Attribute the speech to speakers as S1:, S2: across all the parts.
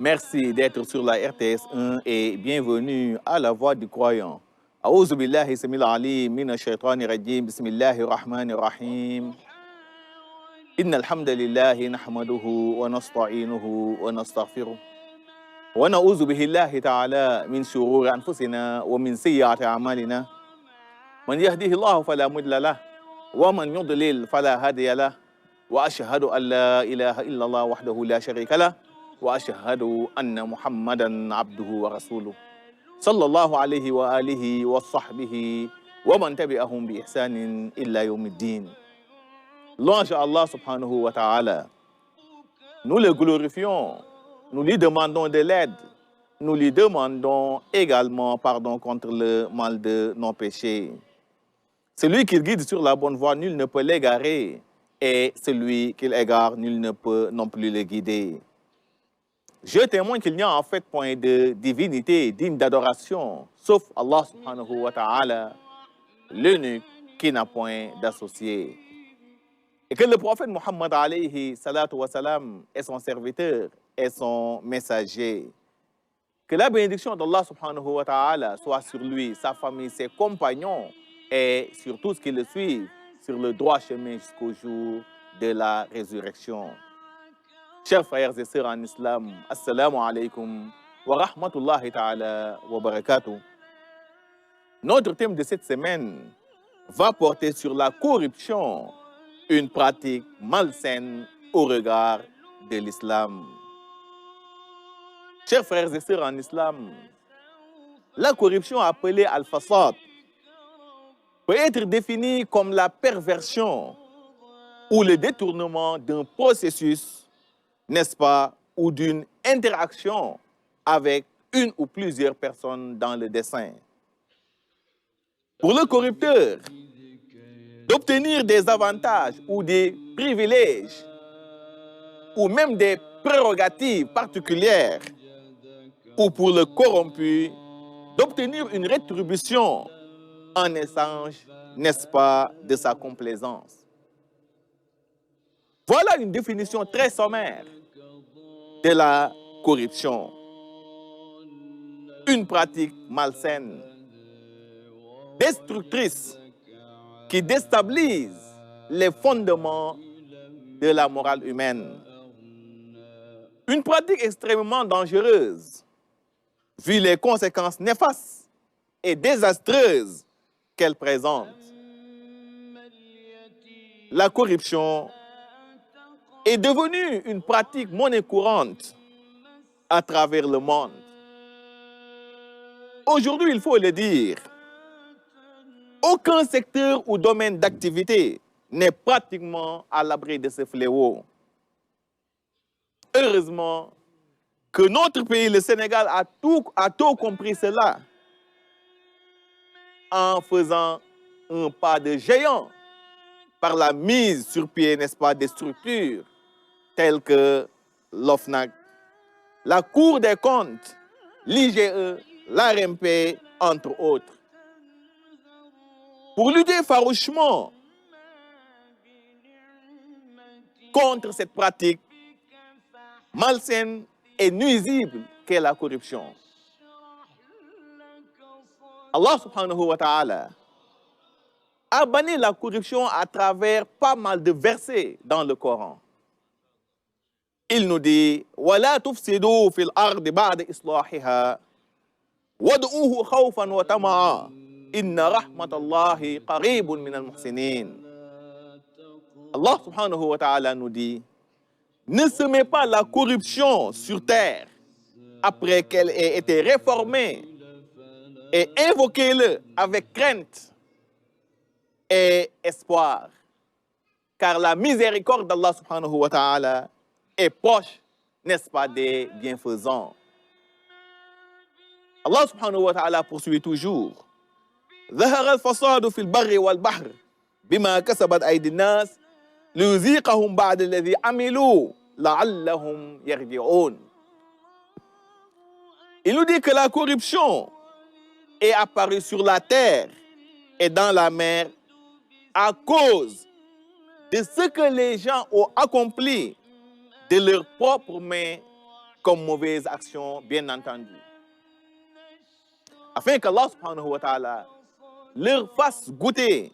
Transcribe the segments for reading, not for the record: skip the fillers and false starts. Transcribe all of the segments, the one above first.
S1: Merci d'être sur la RTS 1 et bienvenue à la Voix du Croyant. أعوذ بالله السميع العليم من الشيطان الرجيم بسم الله الرحمن الرحيم إن الحمد لله نحمده ونستعينه ونستغفره ونعوذ بالله تعالى من شرور أنفسنا ومن سيئات أعمالنا من يهده الله فلا مضل له ومن يضلل فلا هادي له وأشهد أن لا إله إلا الله وحده لا شريك له وأشهد أن محمدا عبده ورسوله صلى الله عليه وآله وصحبه ومن تبعهم بإحسان إلا يوم الدين. Louange à Allah subhanahu wa ta'ala. Nous le glorifions, nous lui demandons de l'aide, nous lui demandons également pardon contre le mal de nos péchés. Celui qui guide sur la bonne voie, nul ne peut l'égarer, et celui qui l'égare, nul ne peut non plus le guider. Je témoigne qu'il n'y a en fait point de divinité digne d'adoration, sauf Allah subhanahu wa ta'ala, l'unique qui n'a point d'associé. Et que le prophète Muhammad alayhi salatu wa salam est son serviteur et son messager. Que la bénédiction d'Allah subhanahu wa ta'ala soit sur lui, sa famille, ses compagnons et sur tous qui le suivent sur le droit chemin jusqu'au jour de la résurrection. Chers frères et sœurs en islam, assalamu alaikum wa rahmatullahi ta'ala wa barakatuh. Notre thème de cette semaine va porter sur la corruption, une pratique malsaine au regard de l'islam. Chers frères et sœurs en islam, la corruption appelée al-fasad peut être définie comme la perversion ou le détournement d'un processus, n'est-ce pas, ou d'une interaction avec une ou plusieurs personnes dans le dessein. Pour le corrupteur, d'obtenir des avantages ou des privilèges ou même des prérogatives particulières, ou pour le corrompu, d'obtenir une rétribution en échange, n'est-ce pas, de sa complaisance. Voilà une définition très sommaire de la corruption. Une pratique malsaine, destructrice, qui déstabilise les fondements de la morale humaine. Une pratique extrêmement dangereuse, vu les conséquences néfastes et désastreuses qu'elle présente. La corruption est devenue une pratique monnaie courante à travers le monde. Aujourd'hui, il faut le dire, aucun secteur ou domaine d'activité n'est pratiquement à l'abri de ce fléau. Heureusement que notre pays, le Sénégal, a tôt compris cela en faisant un pas de géant par la mise sur pied, n'est-ce pas, des structures telles que l'OFNAC, la Cour des comptes, l'IGE, l'ARMP, entre autres. Pour lutter farouchement contre cette pratique malsaine et nuisible qu'est la corruption. Allah subhanahu wa ta'ala a banni la corruption à travers pas mal de versets dans le Coran. Il nous dit وَلَا تُفْسِدُوا فِي الْأَرْضِ بَعْدَ إِصْلَاحِهَا وَادْعُوهُ خَوْفًا وَطَمَعًا إِنَّ رَحْمَةَ اللَّهِ قَرِيبٌ مِنَ الْمُحْسِنِينَ. Allah subhanahu wa ta'ala nous dit, ne semez pas la corruption sur terre après qu'elle ait été réformée et invoquez-le avec crainte et espoir, car la miséricorde d'Allah subhanahu wa ta'ala est proche, n'est-ce pas, des bienfaisants. Allah subhanahu wa ta'ala poursuit toujours. ظهر الفساد في البر والبحر بما كسبت أيدي الناس ليذيقهم بعد الذي عملوا لعلهم يرجعون. Il nous dit que la corruption est apparue sur la terre et dans la mer à cause de ce que les gens ont accompli de leurs propres mains comme mauvaise action, bien entendu. Afin qu'Allah subhanahu wa ta'ala leur fasse goûter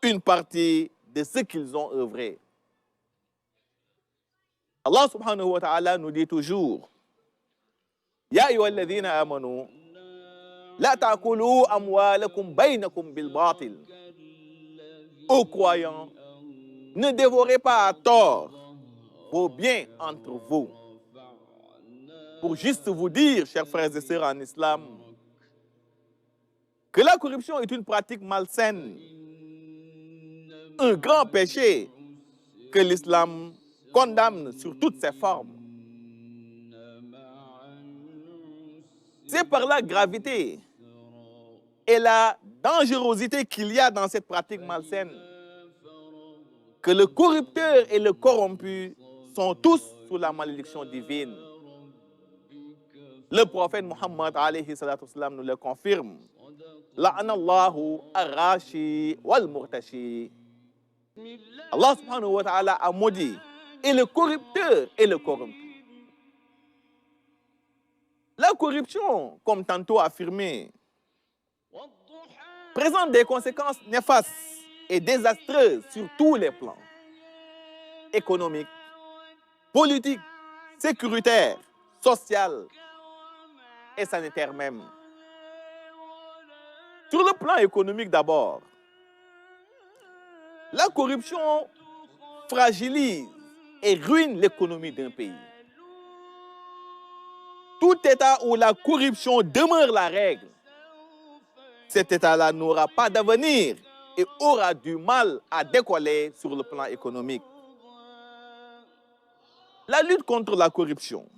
S1: une partie de ce qu'ils ont œuvré. Allah subhanahu wa ta'ala nous dit toujours Ya ayyuhalladhina amanu la ta'kulu amwalakum baynakum bil batil. Ô croyants, ne dévorez pas à tort vos biens entre vous. Pour juste vous dire, chers frères et sœurs en islam, que la corruption est une pratique malsaine, un grand péché que l'islam condamne sur toutes ses formes. C'est par la gravité et la dangerosité qu'il y a dans cette pratique malsaine que le corrupteur et le corrompu sont tous sous la malédiction divine. Le prophète Muhammad alayhi salatu wassalam nous le confirme. La'anallahu ar-rashi wal-murtashi. Allah subhanahu wa ta'ala a maudit et le corrupteur et le corrompu. La corruption, comme tantôt affirmé, présente des conséquences néfastes et désastreuses sur tous les plans. Économique, politique, sécuritaire, social et sanitaire même. Sur le plan économique d'abord, la corruption fragilise et ruine l'économie d'un pays. Tout État où la corruption demeure la règle, cet État-là n'aura pas d'avenir et aura du mal à décoller sur le plan économique. La lutte contre la corruption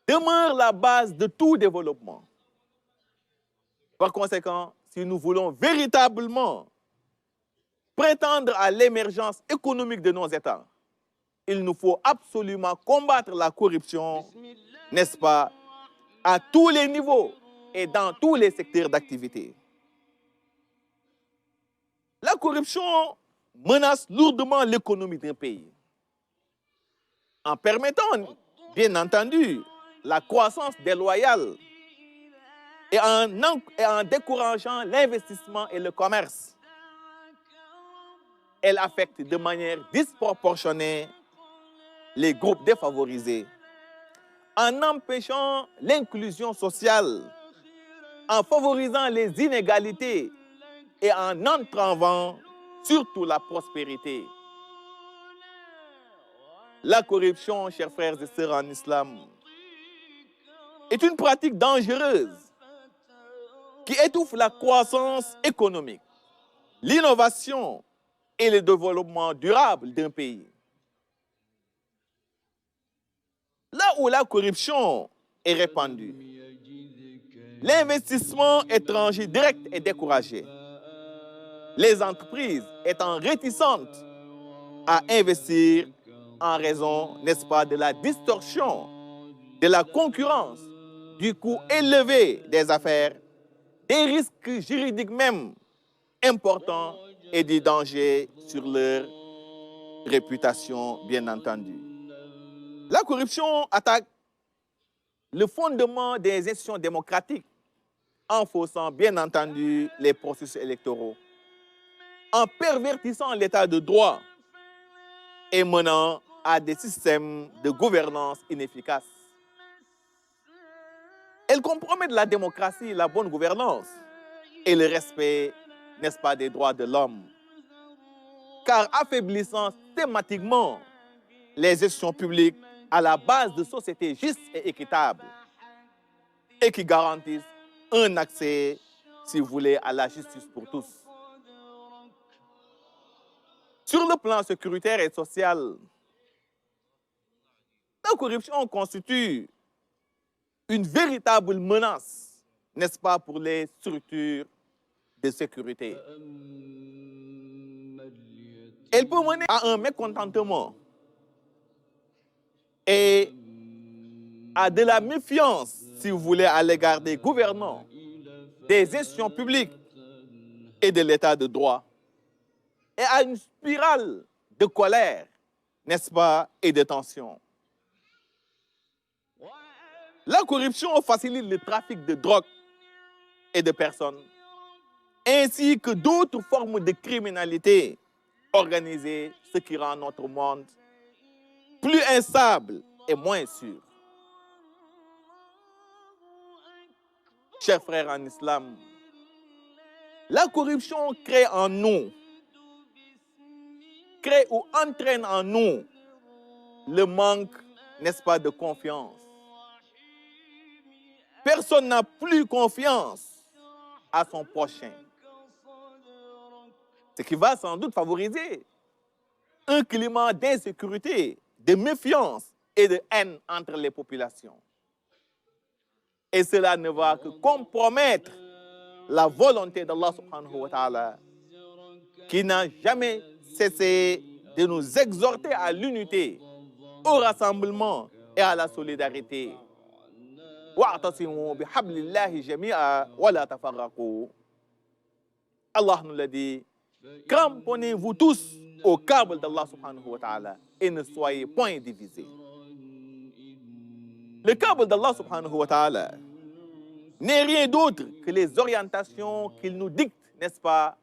S1: demeure la base de tout développement. Par conséquent, si nous voulons véritablement prétendre à l'émergence économique de nos États, il nous faut absolument combattre la corruption, n'est-ce pas, à tous les niveaux et dans tous les secteurs d'activité. La corruption menace lourdement l'économie d'un pays en permettant, bien entendu, la croissance déloyale et en décourageant l'investissement et le commerce. Elle affecte de manière disproportionnée les groupes défavorisés, en empêchant l'inclusion sociale, en favorisant les inégalités et en entravant surtout la prospérité. La corruption, chers frères et sœurs en islam, est une pratique dangereuse qui étouffe la croissance économique, l'innovation et le développement durable d'un pays. Là où la corruption est répandue, l'investissement étranger direct est découragé. Les entreprises étant réticentes à investir en raison, n'est-ce pas, de la distorsion, de la concurrence, du coût élevé des affaires, des risques juridiques même importants et des dangers sur leur réputation, bien entendu. La corruption attaque le fondement des institutions démocratiques en faussant, bien entendu, les processus électoraux, en pervertissant l'état de droit et menant à des systèmes de gouvernance inefficaces. Elle compromet la démocratie, la bonne gouvernance et le respect, n'est-ce pas, des droits de l'homme. Car affaiblissant thématiquement les institutions publiques à la base de sociétés justes et équitables et qui garantissent un accès, si vous voulez, à la justice pour tous. Sur le plan sécuritaire et social, la corruption constitue une véritable menace, n'est-ce pas, pour les structures de sécurité. Elle peut mener à un mécontentement et à de la méfiance, si vous voulez, à l'égard des gouvernants, des institutions publiques et de l'état de droit, et à une spirale de colère, n'est-ce pas, et de tension. La corruption facilite le trafic de drogue et de personnes, ainsi que d'autres formes de criminalité organisée, ce qui rend notre monde plus instable et moins sûr. Chers frères en islam, la corruption crée en nous, crée ou entraîne en nous le manque, n'est-ce pas, de confiance. Personne n'a plus confiance à son prochain. Ce qui va sans doute favoriser un climat d'insécurité, de méfiance et de haine entre les populations. Et cela ne va que compromettre la volonté d'Allah subhanahu wa ta'ala, qui n'a jamais cessé de nous exhorter à l'unité, au rassemblement et à la solidarité. Allah nous l'a dit, cramponnez-vous tous au câble d'Allah subhanahu wa ta'ala et ne soyez point divisés. Le câble d'Allah subhanahu wa ta'ala n'est rien d'autre que les orientations qu'il nous dicte, n'est-ce pas,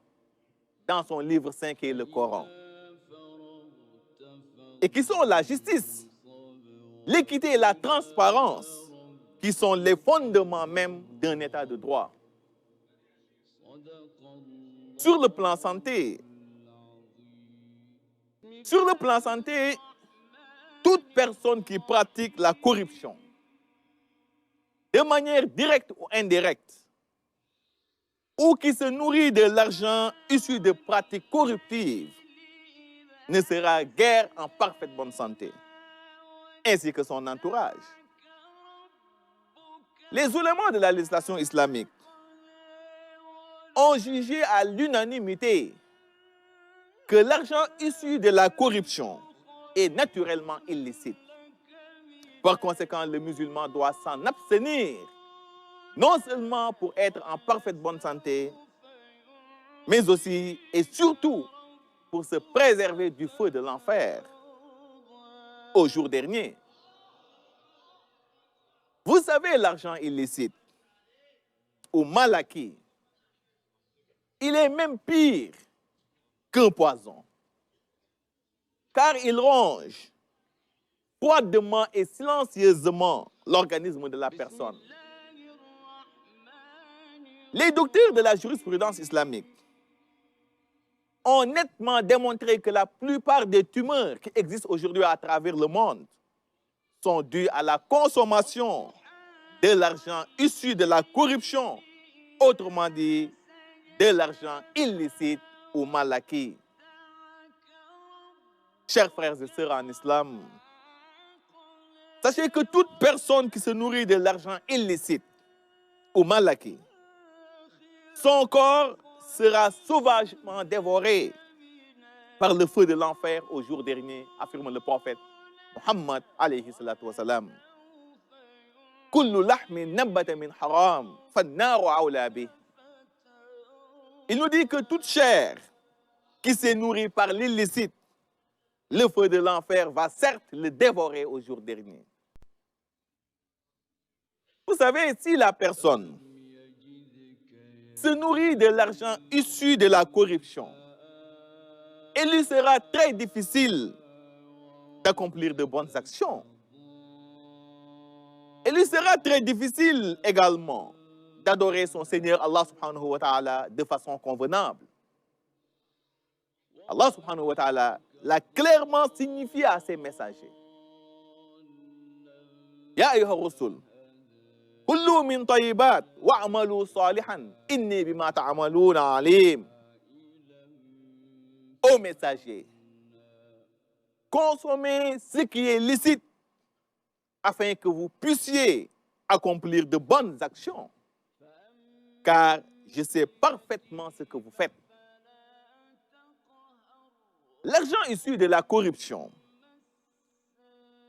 S1: dans son livre saint qui est le Coran. Et qui sont la justice, l'équité et la transparence, qui sont les fondements même d'un état de droit. Sur le plan santé, toute personne qui pratique la corruption, de manière directe ou indirecte, ou qui se nourrit de l'argent issu de pratiques corruptives, ne sera guère en parfaite bonne santé, ainsi que son entourage. Les oulémas de la législation islamique ont jugé à l'unanimité que l'argent issu de la corruption est naturellement illicite. Par conséquent, le musulman doit s'en abstenir, non seulement pour être en parfaite bonne santé, mais aussi et surtout pour se préserver du feu de l'enfer au jour dernier. Vous savez, l'argent illicite ou mal acquis, il est même pire qu'un poison, car il ronge froidement et silencieusement l'organisme de la personne. Les docteurs de la jurisprudence islamique ont nettement démontré que la plupart des tumeurs qui existent aujourd'hui à travers le monde sont dues à la consommation de l'argent issu de la corruption, autrement dit, de l'argent illicite ou mal acquis. Chers frères et sœurs en islam, sachez que toute personne qui se nourrit de l'argent illicite ou mal acquis, son corps sera sauvagement dévoré par le feu de l'enfer au jour dernier, affirme le prophète Muhammad alayhi salatu wa salam. Kullu lahmin nabata min haram, fannaru awla bih. Il nous dit que toute chair qui s'est nourrie par l'illicite, le feu de l'enfer va certes le dévorer au jour dernier. Vous savez, si la personne se nourrit de l'argent issu de la corruption, il lui sera très difficile d'accomplir de bonnes actions. Il lui sera très difficile également d'adorer son Seigneur Allah subhanahu wa ta'ala de façon convenable. Allah subhanahu wa ta'ala l'a clairement signifié à ses messagers. Ya ayyuha rusul, kullu min tayyibat wa'malu salihan, inni bima ta'maluna alim. Ô messagers, consommez ce qui est licite afin que vous puissiez accomplir de bonnes actions, car je sais parfaitement ce que vous faites. L'argent issu de la corruption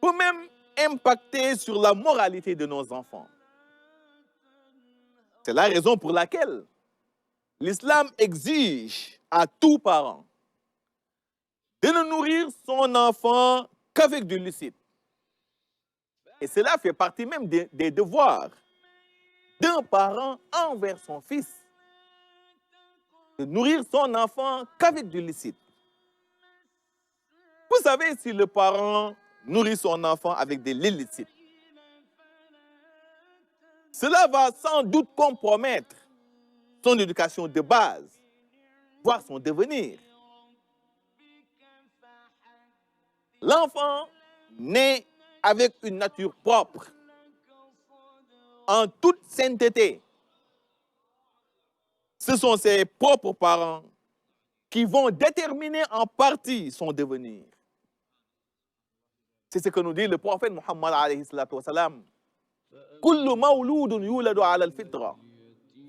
S1: peut même impacter sur la moralité de nos enfants. C'est la raison pour laquelle l'islam exige à tout parent de ne nourrir son enfant qu'avec du licite Et cela fait partie même des devoirs d'un parent envers son fils, de nourrir son enfant qu'avec du licite. Vous savez, si le parent nourrit son enfant avec de l'illicite, cela va sans doute compromettre son éducation de base, voire son devenir. L'enfant naît avec une nature propre, en toute sainteté. Ce sont ses propres parents qui vont déterminer en partie son devenir. C'est ce que nous dit le prophète Muhammad alayhi salatu wa salam. Kullu mawludun yuladu ala al-fitra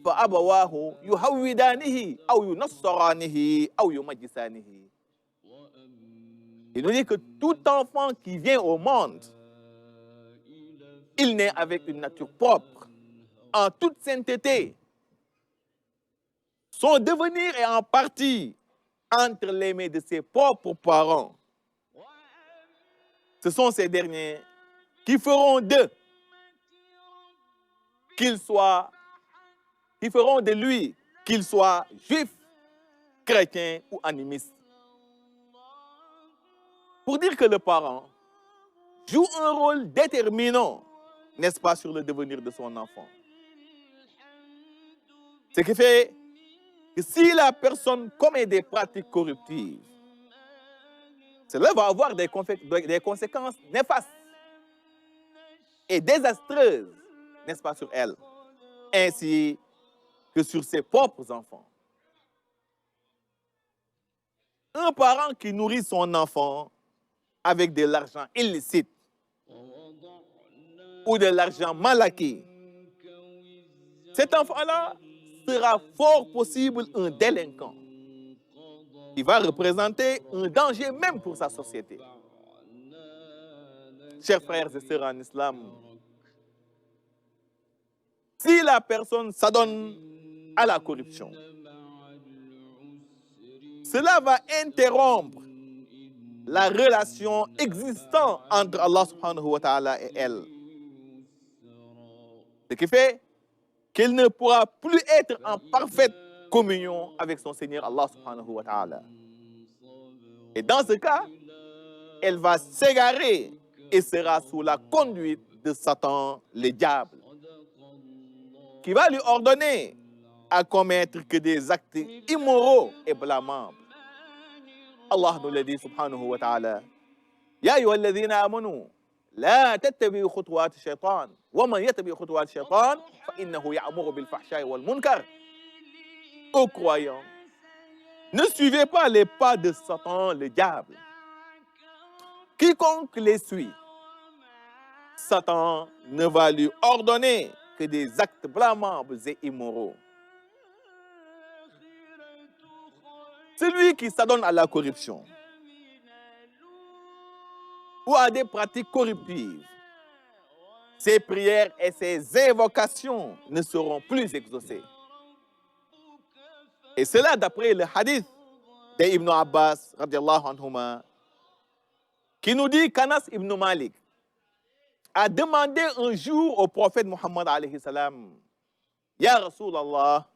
S1: fa abawahu yuhawwidanihi aw yunassaranihi aw yumajjisanihi. Il nous dit que tout enfant qui vient au monde, il naît avec une nature propre, en toute sainteté. Son devenir est en partie entre les mains de ses propres parents. Ce sont ces derniers qui feront d'eux, qui feront de lui, qu'il soit juif, chrétien ou animiste. Pour dire que le parent joue un rôle déterminant, n'est-ce pas, sur le devenir de son enfant. Ce qui fait que si la personne commet des pratiques corruptives, cela va avoir des conséquences néfastes et désastreuses, n'est-ce pas, sur elle, ainsi que sur ses propres enfants. Un parent qui nourrit son enfant avec de l'argent illicite ou de l'argent mal acquis, cet enfant-là sera fort possible un délinquant. Il va représenter un danger même pour sa société. Chers frères et sœurs en islam, si la personne s'adonne à la corruption, cela va interrompre la relation existant entre Allah subhanahu wa ta'ala et elle. Ce qui fait qu'elle ne pourra plus être en parfaite communion avec son Seigneur Allah subhanahu wa ta'ala. Et dans ce cas, elle va s'égarer et sera sous la conduite de Satan, le diable, qui va lui ordonner à commettre que des actes immoraux et blâmables. Allah nous le dit subhanahu wa ta'ala. Ya ayyuhalladhina amanu la tattabi'u khutuwati shaytan wa man yattabi' khutuwati shaytan fa innahu ya'muru bil fahsha'i wal munkar. Aux croyants, ne suivez pas les pas de Satan, le diable. Quiconque les suit, Satan ne va lui ordonner que des actes blâmables et immoraux. Celui qui s'adonne à la corruption ou à des pratiques corruptives, ses prières et ses invocations ne seront plus exaucées. Et cela d'après le hadith d'Ibn Abbas, radiallahu anhuma, qui nous dit qu'Anas ibn Malik a demandé un jour au prophète Muhammad alayhi salam, Ya Rasulallah,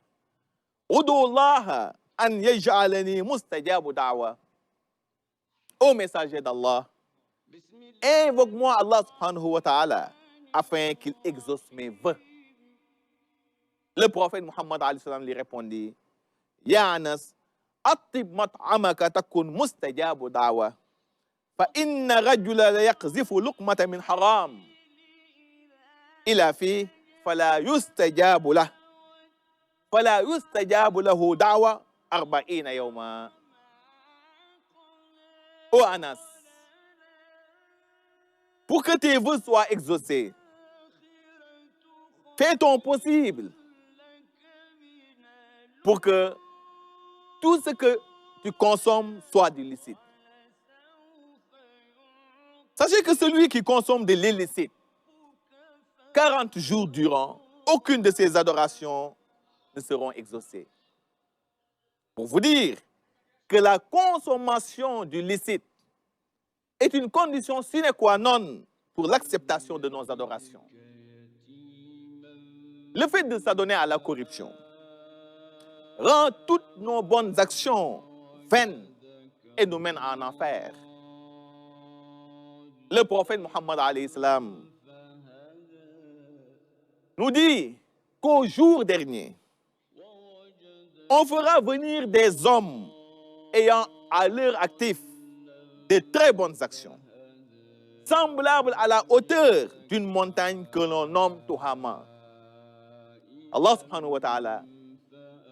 S1: Udullaha an yaj'alani mustajabu da'wa. Ô messager d'Allah, invoque-moi Allah subhanahu wa ta'ala afin qu'il exauce mes vœux. Le prophète Muhammad alayhi salam lui répondit, Ya Anas, attib mat'amaka takun mustajabu da'wa. Fa inna rajula la yaqzifu luqmata min haram. Ila fi fala yustajabu lah. Fala yustajabu lahu da'wa arba'ina yawma. Ô Anas, pour que tes vœux soient exaucés, fais ton possible pour que tout ce que tu consommes soit illicite. Sachez que celui qui consomme de l'illicite, 40 jours durant, aucune de ses adorations ne seront exaucées. Pour vous dire que la consommation du licite est une condition sine qua non pour l'acceptation de nos adorations. Le fait de s'adonner à la corruption rend toutes nos bonnes actions vaines et nous mène en enfer. Le prophète Mohammed alayhi salam nous dit qu'au jour dernier, on fera venir des hommes ayant à leur actif de très bonnes actions, semblables à la hauteur d'une montagne que l'on nomme Tuhama. Allah subhanahu wa ta'ala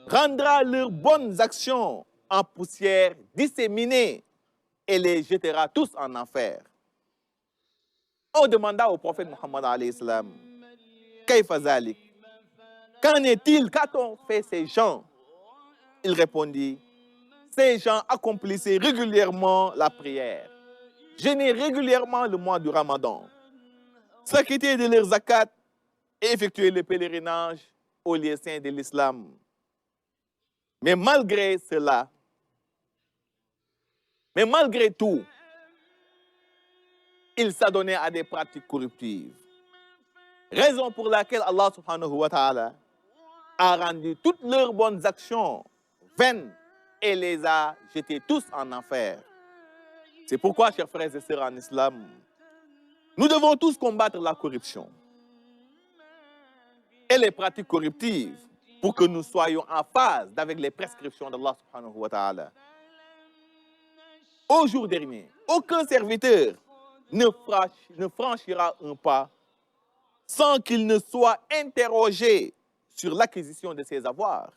S1: rendra leurs bonnes actions en poussière disséminée et les jettera tous en enfer. On demanda au prophète Mohammed alayhi salam, Kayfa zalik? Qu'en est-il? Qu'a-t-on fait ces gens? Il répondit, ces gens accomplissaient régulièrement la prière, jeûnaient régulièrement le mois du Ramadan, s'acquittaient de leurs zakat et effectuaient le pèlerinage au lieu saint de l'islam. Mais malgré cela, malgré tout, ils s'adonnaient à des pratiques corruptives. Raison pour laquelle Allah subhanahu wa ta'ala a rendu toutes leurs bonnes actions vaines et les a jetés tous en enfer. C'est pourquoi, chers frères et sœurs en islam, nous devons tous combattre la corruption et les pratiques corruptives pour que nous soyons en phase avec les prescriptions d'Allah subhanahu wa ta'ala. Au jour dernier, aucun serviteur ne franchira un pas sans qu'il ne soit interrogé sur l'acquisition de ses avoirs.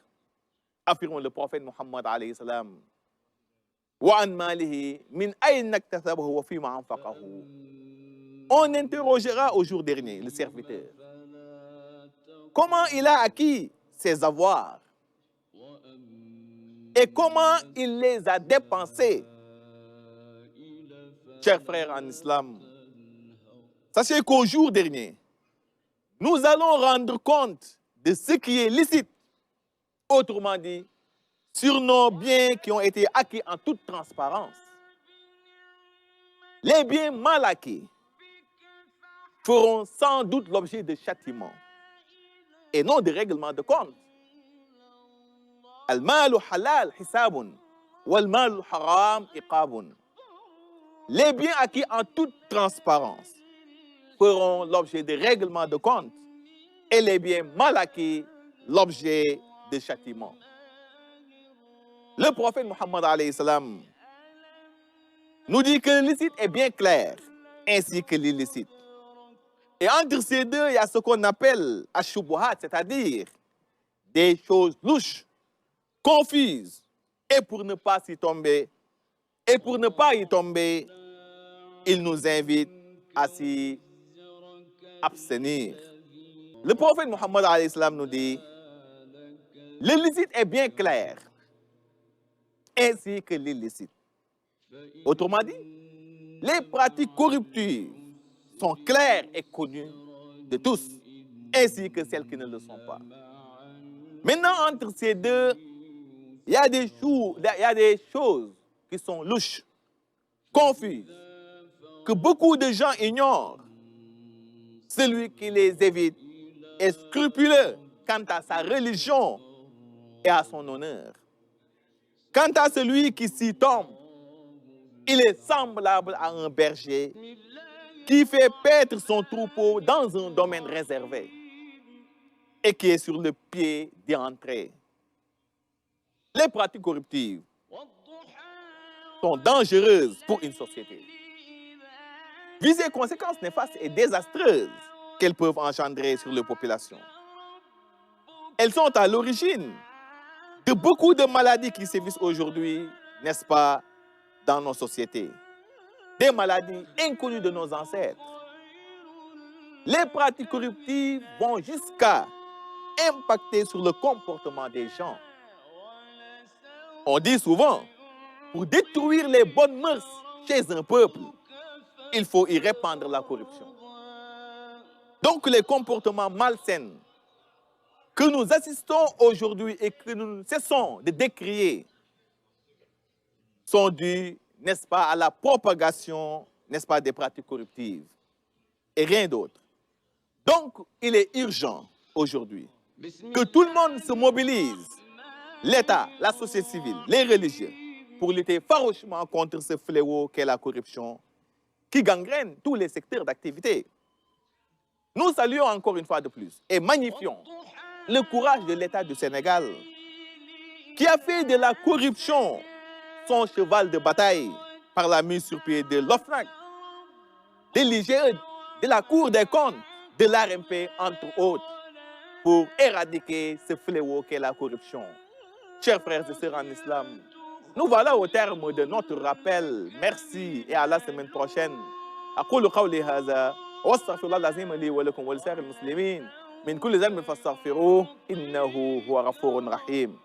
S1: Affirme le prophète Mohammed alayhi salam. Wa an malihi min ayna iktasabahu wa fima anfaqahu. On interrogera au jour dernier le serviteur. Comment il a acquis ses avoirs et comment il les a dépensés. Chers frères en islam, sachez qu'au jour dernier, nous allons rendre compte de ce qui est licite, autrement dit, sur nos biens qui ont été acquis en toute transparence. Les biens mal acquis feront sans doute l'objet de châtiments et non de règlement de compte. Al-malu halal hisabun, wal-malu haram iqabun. Les biens acquis en toute transparence feront l'objet de règlements de compte et les biens mal acquis l'objet de châtiment. Le prophète Mohammed alayhi salam nous dit que le licite est bien clair, ainsi que l'illicite. Et entre ces deux, il y a ce qu'on appelle ash-shubuhat, c'est-à-dire des choses louches, confuses. Et pour ne pas y tomber, il nous invite à s'y abstenir. Le prophète Mohammed alayhi salam nous dit, le licite est bien clair, ainsi que l'illicite. Autrement dit, les pratiques corruptives sont claires et connues de tous, ainsi que celles qui ne le sont pas. Maintenant, entre ces deux, il y a des choses qui sont louches, confuses, que beaucoup de gens ignorent. Celui qui les évite est scrupuleux quant à sa religion et à son honneur. Quant à celui qui s'y tombe, il est semblable à un berger qui fait paître son troupeau dans un domaine réservé et qui est sur le pied d'y entrer. Les pratiques corruptives sont dangereuses pour une société. Vu les conséquences néfastes et désastreuses qu'elles peuvent engendrer sur les populations. Elles sont à l'origine de beaucoup de maladies qui sévissent aujourd'hui, n'est-ce pas, dans nos sociétés. Des maladies inconnues de nos ancêtres. Les pratiques corruptives vont jusqu'à impacter sur le comportement des gens. On dit souvent, pour détruire les bonnes mœurs chez un peuple, il faut y répandre la corruption. Donc les comportements malsains que nous assistons aujourd'hui et que nous cessons de décrier sont dus, n'est-ce pas, à la propagation, n'est-ce pas, des pratiques corruptives. et rien d'autre. Donc, il est urgent aujourd'hui que tout le monde se mobilise, l'État, la société civile, les religieux, pour lutter farouchement contre ce fléau qu'est la corruption qui gangrène tous les secteurs d'activité. Nous saluons encore une fois de plus et magnifions le courage de l'État du Sénégal qui a fait de la corruption son cheval de bataille par la mise sur pied de l'OFNAC, de l'IGE, de la Cour des comptes, de l'ARMP, entre autres, pour éradiquer ce fléau qu'est la corruption. Chers frères et sœurs en islam, nous voilà au terme de notre rappel. Merci et à la semaine prochaine. أقول قولي هذا وأستغفر الله العظيم لي ولكم ولسائر المسلمين من كل ذنب فاستغفروه إنه هو غفور رحيم.